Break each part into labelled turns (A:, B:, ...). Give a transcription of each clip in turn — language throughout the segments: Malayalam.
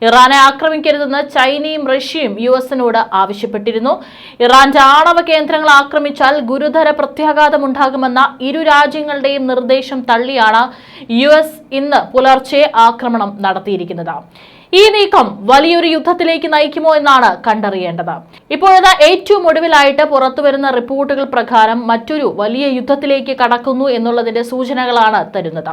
A: ഇറാനെ ആക്രമിക്കരുതെന്ന് ചൈനയും റഷ്യയും യുഎസിനോട് ആവശ്യപ്പെട്ടിരുന്നു. ഇറാന്റെ ആണവ കേന്ദ്രങ്ങൾ ആക്രമിച്ചാൽ ഗുരുതര പ്രത്യാഘാതമുണ്ടാകുമെന്ന ഇരു രാജ്യങ്ങളുടെയും നിർദ്ദേശം തള്ളിയാണ് യുഎസ് ഇന്ന് പുലർച്ചെ ആക്രമണം നടത്തിയിരിക്കുന്നത്. ഈ നീക്കം വലിയൊരു യുദ്ധത്തിലേക്ക് നയിക്കുമോ എന്നാണ് കണ്ടറിയേണ്ടത്. ഇപ്പോഴത്തെ ഏറ്റവും ഒടുവിലായിട്ട് പുറത്തുവരുന്ന റിപ്പോർട്ടുകൾ പ്രകാരം മറ്റൊരു വലിയ യുദ്ധത്തിലേക്ക് കടക്കുന്നു എന്നുള്ളതിന്റെ സൂചനകളാണ് തരുന്നത്.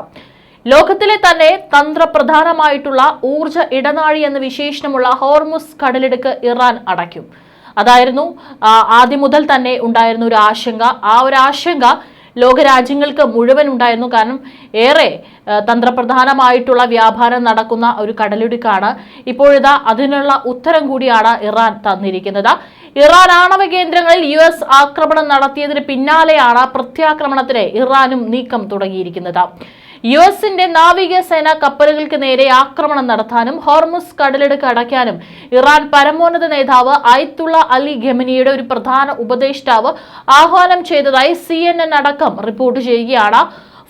A: ലോകത്തിലെ തന്നെ തന്ത്രപ്രധാനമായിട്ടുള്ള ഊർജ ഇടനാഴി എന്ന വിശേഷണമുള്ള ഹോർമുസ് കടലിടുക്ക് ഇറാൻ അടയ്ക്കും. അതായിരുന്നു ആദ്യം മുതൽ തന്നെ ഉണ്ടായിരുന്ന ഒരു ആശങ്ക. ആ ഒരു ആശങ്ക ലോകരാജ്യങ്ങൾക്ക് മുഴുവൻ ഉണ്ടായിരുന്നു. കാരണം ഏറെ തന്ത്രപ്രധാനമായിട്ടുള്ള വ്യാപാരം നടക്കുന്ന ഒരു കടലിടുക്കാണ്. ഇപ്പോഴിതാ അതിനുള്ള ഉത്തരം കൂടിയാണ് ഇറാൻ തന്നിരിക്കുന്നത്. ഇറാൻ ആണവ കേന്ദ്രങ്ങളിൽ യുഎസ് ആക്രമണം നടത്തിയതിന് പിന്നാലെയാണ് പ്രത്യാക്രമണത്തിന് ഇറാനും നീക്കം തുടങ്ങിയിരിക്കുന്നത്. യുഎസിന്റെ നാവികസേന കപ്പലുകൾക്ക് നേരെ ആക്രമണം നടത്താനും ഹോർമുസ് കടലിടുക്ക് അടയ്ക്കാനും ഇറാൻ പരമോന്നത നേതാവ് അയത്തുള്ള അലി ഖമനിയുടെ ഒരു പ്രധാന ഉപദേഷ്ടാവ് ആഹ്വാനം ചെയ്തതായി CNN അടക്കം റിപ്പോർട്ട് ചെയ്യുകയാണ്.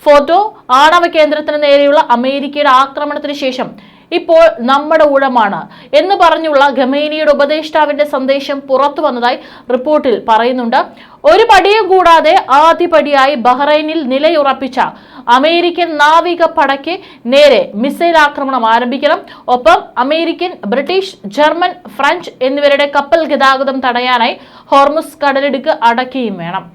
A: ഫോട്ടോ ആണവ കേന്ദ്രത്തിന് നേരെയുള്ള അമേരിക്കയുടെ ആക്രമണത്തിന് ശേഷം ഇപ്പോൾ നമ്മുടെ ഊഴമാണ് എന്ന് പറഞ്ഞുള്ള ഖമേനിയുടെ ഉപദേഷ്ടാവിന്റെ സന്ദേശം പുറത്തു വന്നതായി റിപ്പോർട്ടിൽ പറയുന്നുണ്ട്. ഒരു പടിയും കൂടാതെ ആദ്യപടിയായി ബഹ്റൈനിൽ നിലയുറപ്പിച്ച അമേരിക്കൻ നാവിക പടയ്ക്ക് നേരെ മിസൈൽ ആക്രമണം ആരംഭിക്കണം. ഒപ്പം അമേരിക്കൻ, ബ്രിട്ടീഷ്, ജർമ്മൻ, ഫ്രഞ്ച് എന്നിവരുടെ കപ്പൽ ഗതാഗതം തടയാനായി ഹോർമുസ് കടലിടുക്ക് അടയ്ക്കുകയും വേണം.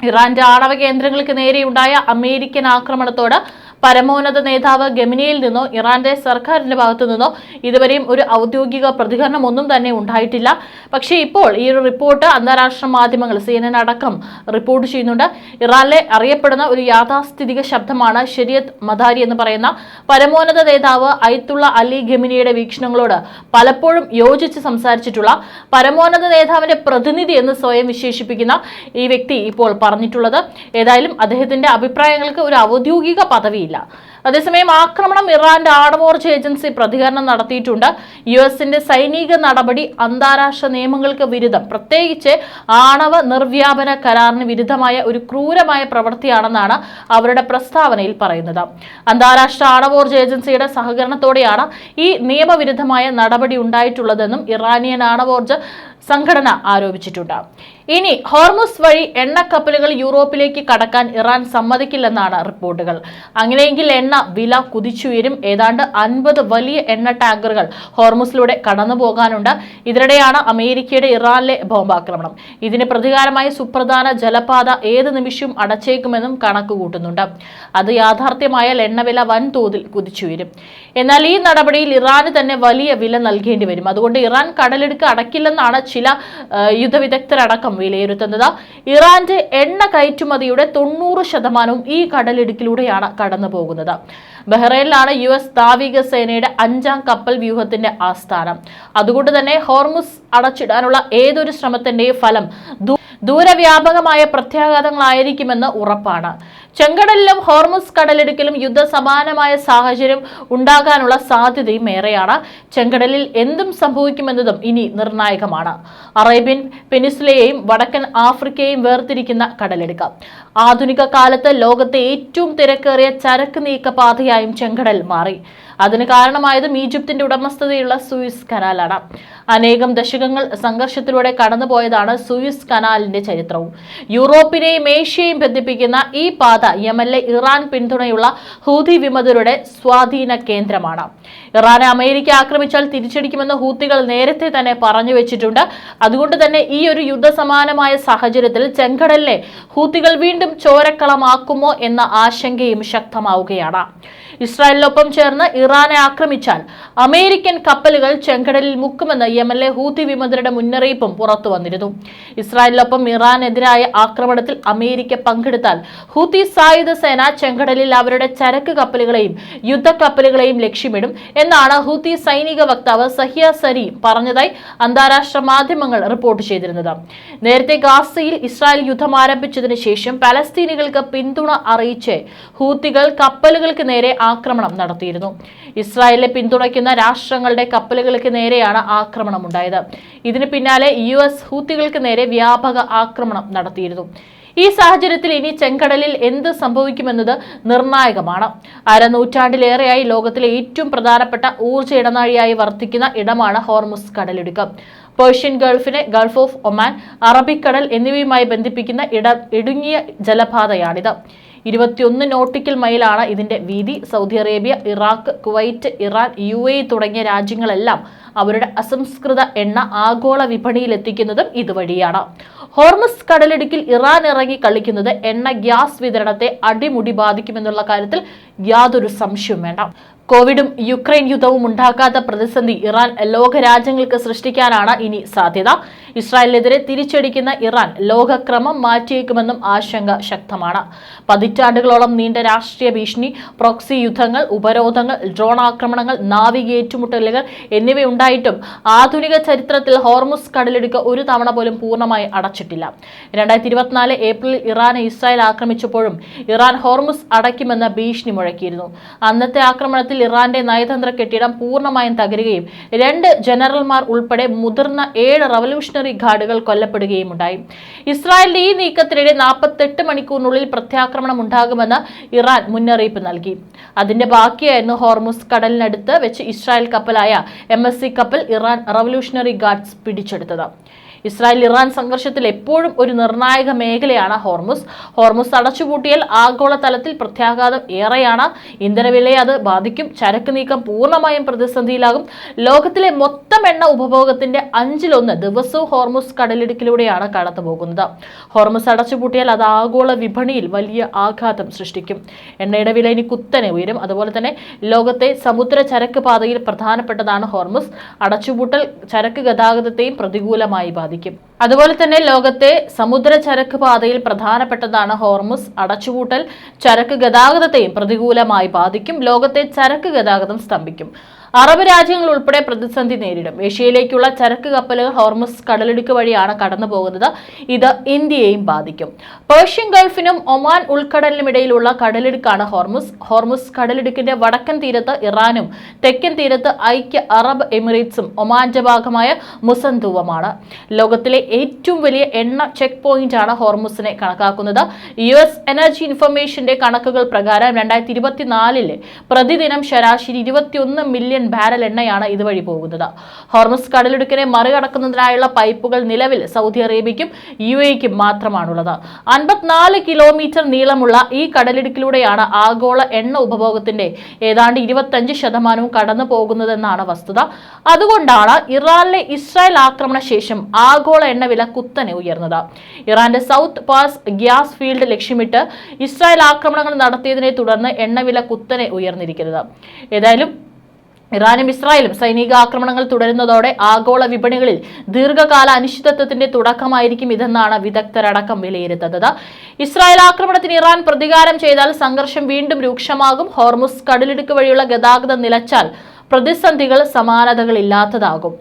A: ഇറാന്റെ ആണവ കേന്ദ്രങ്ങൾക്ക് നേരെയുണ്ടായ അമേരിക്കൻ ആക്രമണത്തോട് പരമോന്നത നേതാവ് ഖമേനിയിൽ നിന്നോ ഇറാന്റെ സർക്കാരിന്റെ ഭാഗത്തു നിന്നോ ഇതുവരെയും ഒരു ഔദ്യോഗിക പ്രതികരണം ഒന്നും തന്നെ ഉണ്ടായിട്ടില്ല. പക്ഷേ ഇപ്പോൾ ഈ ഒരു റിപ്പോർട്ട് അന്താരാഷ്ട്ര മാധ്യമങ്ങൾ CNN അടക്കം റിപ്പോർട്ട് ചെയ്യുന്നുണ്ട്. ഇറാനിലെ അറിയപ്പെടുന്ന ഒരു യാഥാസ്ഥിതിക ശബ്ദമാണ് ശരിയത്ത് മദാരി എന്ന് പറയുന്ന പരമോന്നത നേതാവ് അയത്തുള്ള അലി ഖമേനിയുടെ വീക്ഷണങ്ങളോട് പലപ്പോഴും യോജിച്ച് സംസാരിച്ചിട്ടുള്ള പരമോന്നത നേതാവിന്റെ പ്രതിനിധി എന്ന് സ്വയം വിശേഷിപ്പിക്കുന്ന ഈ വ്യക്തി ഇപ്പോൾ പറഞ്ഞിട്ടുള്ളത്. ഏതായാലും അദ്ദേഹത്തിന്റെ അഭിപ്രായങ്ങൾക്ക് ഒരു ഔദ്യോഗിക പദവിയില്ല. അതേസമയം ആക്രമണം ഇറാന്റെ ആണവോർജ ഏജൻസി പ്രതികരണം നടത്തിയിട്ടുണ്ട്. യുഎസിന്റെ സൈനിക നടപടി അന്താരാഷ്ട്ര നിയമങ്ങൾക്ക് വിരുദ്ധം, പ്രത്യേകിച്ച് ആണവ നിർവ്യാപന കരാറിന് വിരുദ്ധമായ ഒരു ക്രൂരമായ പ്രവൃത്തിയാണെന്നാണ് അവരുടെ പ്രസ്താവനയിൽ പറയുന്നത്. അന്താരാഷ്ട്ര ആണവോർജ ഏജൻസിയുടെ സഹകരണത്തോടെയാണ് ഈ നിയമവിരുദ്ധമായ നടപടി ഉണ്ടായിട്ടുള്ളതെന്നും ഇറാനിയൻ ആണവോർജ സംഘടന ആരോപിച്ചിട്ടുണ്ട്. ഇനി ഹോർമുസ് വഴി എണ്ണക്കപ്പലുകൾ യൂറോപ്പിലേക്ക് കടക്കാൻ ഇറാൻ സമ്മതിക്കില്ലെന്നാണ് റിപ്പോർട്ടുകൾ. അങ്ങനെയെങ്കിൽ എണ്ണ വില കുതിച്ചുയരും. ഏതാണ്ട് 50 വലിയ എണ്ണ ടാങ്കറുകൾ ഹോർമുസിലൂടെ കടന്നു പോകാനുണ്ട്. ഇതിനിടെയാണ് അമേരിക്കയുടെ ഇറാനിലെ ബോംബാക്രമണം. ഇതിന് പ്രതികാരമായി സുപ്രധാന ജലപാത ഏത് നിമിഷവും അടച്ചേക്കുമെന്നും കണക്ക് കൂട്ടുന്നുണ്ട്. അത് യാഥാർത്ഥ്യമായാൽ എണ്ണവില വൻതോതിൽ കുതിച്ചുയരും. എന്നാൽ ഈ നടപടിയിൽ ഇറാന് തന്നെ വലിയ വില നൽകേണ്ടി വരും. അതുകൊണ്ട് ഇറാൻ കടലിടുക്ക് അടയ്ക്കില്ലെന്നാണ് ചില യുദ്ധവിദഗ്ധരടക്കം വിലയിരുത്തുന്നത്. ഇറാന്റെ എണ്ണ കയറ്റുമതിയുടെ 90% ഈ കടലിടുക്കിലൂടെയാണ് കടന്നു പോകുന്നത്. ബഹ്റൈനിലാണ് US നാവികസേനയുടെ 5ാം കപ്പൽ വ്യൂഹത്തിന്റെ ആസ്ഥാനം. അതുകൊണ്ട് തന്നെ ഹോർമുസ് അടച്ചിടാനുള്ള ഏതൊരു ശ്രമത്തിന്റെയും ഫലം ദൂരവ്യാപകമായ പ്രത്യാഘാതങ്ങളായിരിക്കുമെന്ന് ഉറപ്പാണ്. ചെങ്കടലിലും ഹോർമുസ് കടലിടുക്കിലും യുദ്ധസമാനമായ സാഹചര്യം ഉണ്ടാകാനുള്ള സാധ്യതയും ഏറെയാണ്. ചെങ്കടലിൽ എന്തും സംഭവിക്കുമെന്നതും ഇനി നിർണായകമാണ്. അറേബ്യൻ പെനിൻസുലയെയും വടക്കൻ ആഫ്രിക്കയെയും വേർതിരിക്കുന്ന കടലിടുക്ക് ആധുനിക കാലത്ത് ലോകത്തെ ഏറ്റവും തിരക്കേറിയ ചരക്ക് നീക്കപാതയായും ചെങ്കടൽ മാറി. അതിന് കാരണമായതും ഈജിപ്തിന്റെ ഉടമസ്ഥതയുള്ള സൂയിസ് കനാലാണ്. അനേകം ദശകങ്ങൾ സംഘർഷത്തിലൂടെ കടന്നുപോയതാണ് സൂയിസ് കനാലിന്റെ ചരിത്രവും. യൂറോപ്പിനെയും ഏഷ്യയെയും ബന്ധിപ്പിക്കുന്ന ഈ പാത യമനിലെ ഇറാൻ പിന്തുണയുള്ള ഹൂതി വിമതരുടെ സ്വാധീന കേന്ദ്രമാണ്. ഇറാനെ അമേരിക്ക ആക്രമിച്ചാൽ തിരിച്ചടിക്കുമെന്ന് ഹൂത്തികൾ നേരത്തെ തന്നെ പറഞ്ഞു വെച്ചിട്ടുണ്ട്. അതുകൊണ്ട് തന്നെ ഈ ഒരു യുദ്ധസമാനമായ സാഹചര്യത്തിൽ ചെങ്കടലിനെ ഹൂത്തികൾ വീണ്ടും ചോരക്കളമാക്കുമോ എന്ന ആശങ്കയും ശക്തമാവുകയാണ്. ഇസ്രായേലിനൊപ്പം ചേർന്ന് ഇറാനെ ആക്രമിച്ചാൽ അമേരിക്കൻ കപ്പലുകൾ ചെങ്കടലിൽ മുക്കുമെന്ന് യമനിലെ ഹൂതി വിമതരുടെ മുന്നറിയിപ്പും പുറത്തു വന്നിരുന്നു. ഇസ്രായേലിനൊപ്പം ഇറാനെതിരായ ആക്രമണത്തിൽ അമേരിക്ക പങ്കെടുത്താൽ ഹൂതി സായുധ സേന ചെങ്കടലിൽ അവരുടെ ചരക്ക് കപ്പലുകളെയും യുദ്ധക്കപ്പലുകളെയും ലക്ഷ്യമിടും എന്നാണ് ഹൂതി സൈനിക വക്താവ് സഹിയ സരി പറഞ്ഞതായി അന്താരാഷ്ട്ര മാധ്യമങ്ങൾ റിപ്പോർട്ട് ചെയ്തിരുന്നത്. നേരത്തെ ഗാസയിൽ ഇസ്രായേൽ യുദ്ധം ആരംഭിച്ചതിന് ശേഷം പലസ്തീനികൾക്ക് പിന്തുണ അറിയിച്ച് ഹൂത്തികൾ കപ്പലുകൾക്ക് നേരെ ആക്രമണം നടത്തിയിരുന്നു. ഇസ്രായേലിനെ പിന്തുണയ്ക്കുന്ന രാഷ്ട്രങ്ങളുടെ കപ്പലുകൾക്ക് നേരെയാണ് ആക്രമണം ഉണ്ടായത്. ഇതിന് പിന്നാലെ US ഹൂത്തികൾക്ക് നേരെ വ്യാപക ആക്രമണം നടത്തിയിരുന്നു. ഈ സാഹചര്യത്തിൽ ഇനി ചെങ്കടലിൽ എന്ത് സംഭവിക്കുമെന്നത് നിർണായകമാണ്. അരനൂറ്റാണ്ടിലേറെയായി ലോകത്തിലെ ഏറ്റവും പ്രധാനപ്പെട്ട ഊർജ്ജ ഇടനാഴിയായി വർത്തിക്കുന്ന ഇടമാണ് ഹോർമുസ് കടലിടുക്ക്. പേർഷ്യൻ ഗൾഫിനെ ഗൾഫ് ഓഫ് ഒമാൻ, അറബിക്കടൽ എന്നിവയുമായി ബന്ധിപ്പിക്കുന്ന ഇടുങ്ങിയ ജലപാതയാണിത്. 21 നോട്ടിക്കൽ മൈലാണ് ഇതിന്റെ വീതി. Saudi Arabia, Iraq, Kuwait, Iran, UAE തുടങ്ങിയ രാജ്യങ്ങളെല്ലാം അവരുടെ അസംസ്കൃത എണ്ണ ആഗോള വിപണിയിൽ എത്തിക്കുന്നതും ഇതുവഴിയാണ്. ഹോർമുസ് കടലിടുക്കിൽ ഇറാൻ ഇറങ്ങി കളിക്കുന്നത് എണ്ണ ഗ്യാസ് വിതരണത്തെ അടിമുടി ബാധിക്കുമെന്നുള്ള കാര്യത്തിൽ യാതൊരു സംശയവും വേണ്ട. കോവിഡും യുക്രൈൻ യുദ്ധവും ഉണ്ടാക്കാത്ത പ്രതിസന്ധി ഇറാൻ ലോകരാജ്യങ്ങൾക്ക് സൃഷ്ടിക്കാനാണ് ഇനി സാധ്യത. ഇസ്രായേലിനെതിരെ തിരിച്ചടിക്കുന്ന ഇറാൻ ലോകക്രമം മാറ്റിയേക്കുമെന്നും ആശങ്ക ശക്തമാണ്. പതിറ്റാണ്ടുകളോളം നീണ്ട രാഷ്ട്രീയ ഭീഷണി, പ്രോക്സി യുദ്ധങ്ങൾ, ഉപരോധങ്ങൾ, ഡ്രോൺ ആക്രമണങ്ങൾ, നാവിക ഏറ്റുമുട്ടലുകൾ എന്നിവയുണ്ടായിട്ടും ആധുനിക ചരിത്രത്തിൽ ഹോർമുസ് കടലിടുക്ക് ഒരു തവണ പോലും പൂർണ്ണമായി അടച്ചിട്ടില്ല. 2024 ഏപ്രിലിൽ ഇറാനെ ഇസ്രായേൽ ആക്രമിച്ചപ്പോഴും ഇറാൻ ഹോർമുസ് അടയ്ക്കുമെന്ന് ഭീഷണി മുഴക്കിയിരുന്നു. അന്നത്തെ ആക്രമണത്തിൽ ഇറാന്റെ നയതന്ത്ര കെട്ടിടം പൂർണ്ണമായും തകരുകയും 2 ജനറൽമാർ ഉൾപ്പെടെ മുതിർന്ന 7 റവല്യൂഷണറി ഗാർഡുകൾ കൊല്ലപ്പെടുകയും ഉണ്ടായി. ഇസ്രായേലിന്റെ ഈ നീക്കത്തിനിടെ 48 മണിക്കൂറിനുള്ളിൽ പ്രത്യാക്രമണം ഉണ്ടാകുമെന്ന് ഇറാൻ മുന്നറിയിപ്പ് നൽകി. അതിന്റെ ബാക്കിയായിരുന്നു ഹോർമുസ് കടലിനടുത്ത് വെച്ച് ഇസ്രായേൽ കപ്പലായ MSC കപ്പൽ ഇറാൻ റവല്യൂഷണറി ഗാർഡ്സ് പിടിച്ചെടുത്തത്. ഇസ്രായേൽ ഇറാൻ സംഘർഷത്തിൽ എപ്പോഴും ഒരു നിർണായക മേഖലയാണ് ഹോർമുസ്. ഹോർമുസ് അടച്ചുപൂട്ടിയാൽ ആഗോളതലത്തിൽ പ്രത്യാഘാതം ഏറെയാണ്. ഇന്ധനവിലയെ അത് ബാധിക്കും. ചരക്ക് നീക്കം പൂർണ്ണമായും പ്രതിസന്ധിയിലാകും. ലോകത്തിലെ മൊത്തം എണ്ണ ഉപഭോഗത്തിന്റെ 1/5 ദിവസവും ഹോർമുസ് കടലിടുക്കിലൂടെയാണ് കടന്നുപോകുന്നത്. ഹോർമുസ് അടച്ചുപൂട്ടിയാൽ അത് ആഗോള വിപണിയിൽ വലിയ ആഘാതം സൃഷ്ടിക്കും. എണ്ണയുടെ വില ഇനി കുത്തനെ ഉയരും. അതുപോലെ തന്നെ ലോകത്തെ സമുദ്ര ചരക്ക് പാതയിൽ പ്രധാനപ്പെട്ടതാണ് ഹോർമുസ്. അടച്ചുപൂട്ടൽ ചരക്ക് ഗതാഗതത്തെയും പ്രതികൂലമായി ബാധിക്കും. അതുപോലെ തന്നെ ലോകത്തെ സമുദ്ര ചരക്ക് പാതയിൽ പ്രധാനപ്പെട്ടതാണ് ഹോർമുസ്. അടച്ചുപൂട്ടൽ ചരക്ക് ഗതാഗതത്തെയും പ്രതികൂലമായി ബാധിക്കും. ലോകത്തെ ചരക്ക് ഗതാഗതം സ്തംഭിക്കും. അറബ് രാജ്യങ്ങൾ ഉൾപ്പെടെ പ്രതിസന്ധി നേരിടും. ഏഷ്യയിലേക്കുള്ള ചരക്ക് കപ്പലുകൾ ഹോർമുസ് കടലിടുക്ക് വഴിയാണ് കടന്നു പോകുന്നത്. ഇത് ഇന്ത്യയെയും ബാധിക്കും. പേർഷ്യൻ ഗൾഫിനും ഒമാൻ ഉൾക്കടലിനുമിടയിലുള്ള കടലിടുക്കാണ് ഹോർമുസ്. ഹോർമുസ് കടലിടുക്കിന്റെ വടക്കൻ തീരത്ത് ഇറാനും തെക്കൻ തീരത്ത് ഐക്യ അറബ് എമിറേറ്റ്സും ഒമാന്റെ ഭാഗമായ മുസന്തുവുമാണ്. ലോകത്തിലെ ഏറ്റവും വലിയ എണ്ണ ചെക്ക് പോയിന്റാണ് ഹോർമുസിനെ കണക്കാക്കുന്നത്. US എനർജി ഇൻഫർമേഷന്റെ കണക്കുകൾ പ്രകാരം 2024 പ്രതിദിനം ശരാശരി 21 മില്യൺ ബാരൽ എണ്ണയാണ് ഇതുവഴി പോകുന്നത്. ഹോർമുസ് കടലിടുക്കിനെ മറികടക്കുന്നതിനായുള്ള പൈപ്പുകൾ നിലവിൽ സൗദി അറേബ്യയ്ക്കും UAEക്കും മാത്രമാണുള്ളത്. 54 കിലോമീറ്റർ നീളമുള്ള ഈ കടലിടുക്കിലൂടെയാണ് ആഗോള എണ്ണ ഉപഭോഗത്തിന്റെ ഏതാണ്ട് 25% കടന്നു പോകുന്നതെന്നാണ് വസ്തുത. അതുകൊണ്ടാണ് ഇറാനിലെ ഇസ്രായേൽ ആക്രമണ ശേഷം ആഗോള എണ്ണവില കുത്തനെ ഉയർന്നത്. ഇറാന്റെ സൗത്ത് പാസ് ഗ്യാസ് ഫീൽഡ് ലക്ഷ്യമിട്ട് ഇസ്രായേൽ ആക്രമണങ്ങൾ നടത്തിയതിനെ തുടർന്ന് എണ്ണവില കുത്തനെ ഉയർന്നിരിക്കുന്നത്. ഏതായാലും ഇറാനും ഇസ്രായേലും സൈനിക ആക്രമണങ്ങൾ തുടരുന്നതോടെ ആഗോള വിപണികളിൽ ദീർഘകാല അനിശ്ചിതത്വത്തിന്റെ തുടക്കമായിരിക്കും ഇതെന്നാണ് വിദഗ്ധരടക്കം വിലയിരുത്തുന്നത്. ഇസ്രായേൽ ആക്രമണത്തിന് ഇറാൻ പ്രതികാരം ചെയ്താൽ സംഘർഷം വീണ്ടും രൂക്ഷമാകും. ഹോർമുസ് കടലിടുക്ക് വഴിയുള്ള ഗതാഗതം നിലച്ചാൽ പ്രതിസന്ധികൾ സമാനതകളില്ലാത്തതാകും.